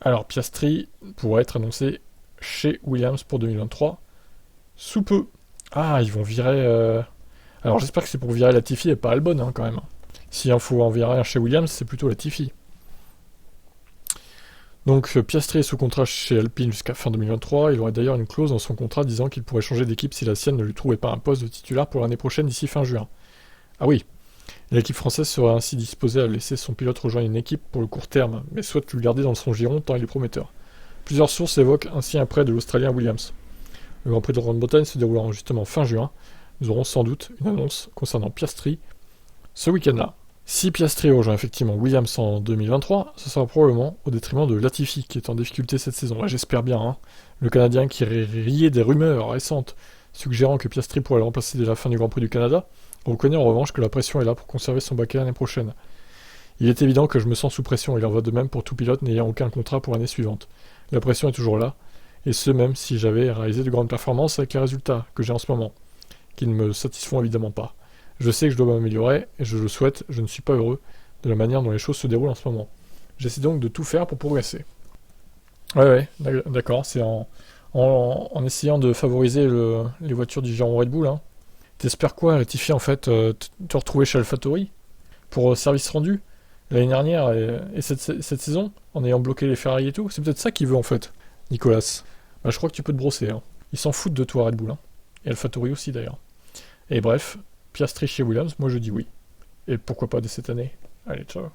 Alors, Piastri pourrait être annoncé chez Williams pour 2023 sous peu. Ah, ils vont virer... Alors, j'espère que c'est pour virer Latifi et pas Albon, hein, quand même. S'il en faut en virer un chez Williams, c'est plutôt Latifi. Donc, Piastri est sous contrat chez Alpine jusqu'à fin 2023. Il aurait d'ailleurs une clause dans son contrat disant qu'il pourrait changer d'équipe si la sienne ne lui trouvait pas un poste de titulaire pour l'année prochaine d'ici fin juin. Ah oui, l'équipe française serait ainsi disposée à laisser son pilote rejoindre une équipe pour le court terme, mais souhaite le garder dans son giron tant il est prometteur. Plusieurs sources évoquent ainsi un prêt de l'Australien Williams. Le Grand Prix de Grande-Bretagne se déroulant justement fin juin. Nous aurons sans doute une annonce concernant Piastri ce week-end-là. Si Piastri rejoint effectivement Williams en 2023, ce sera probablement au détriment de Latifi, qui est en difficulté cette saison. Ouais, j'espère bien, hein. Le Canadien qui riait des rumeurs récentes suggérant que Piastri pourrait le remplacer dès la fin du Grand Prix du Canada, reconnaît en revanche que la pression est là pour conserver son baquet l'année prochaine. Il est évident que je me sens sous pression, il en va de même pour tout pilote n'ayant aucun contrat pour l'année suivante. La pression est toujours là, et ce même si j'avais réalisé de grandes performances avec les résultats que j'ai en ce moment, qui ne me satisfont évidemment pas. Je sais que je dois m'améliorer, et je le souhaite, je ne suis pas heureux de la manière dont les choses se déroulent en ce moment. J'essaie donc de tout faire pour progresser. Ouais, d'accord, c'est en essayant de favoriser les voitures du giron Red Bull, hein. T'espères quoi, rectifier en fait, te retrouver chez AlphaTauri pour service rendu l'année dernière et cette saison, en ayant bloqué les Ferrari et tout? C'est peut-être ça qu'il veut en fait, Nicolas. Bah, je crois que tu peux te brosser, hein. Ils s'en foutent de toi, Red Bull, hein. Et AlphaTauri aussi d'ailleurs. Et bref, Piastri chez Williams, moi je dis oui. Et pourquoi pas dès cette année. Allez, ciao.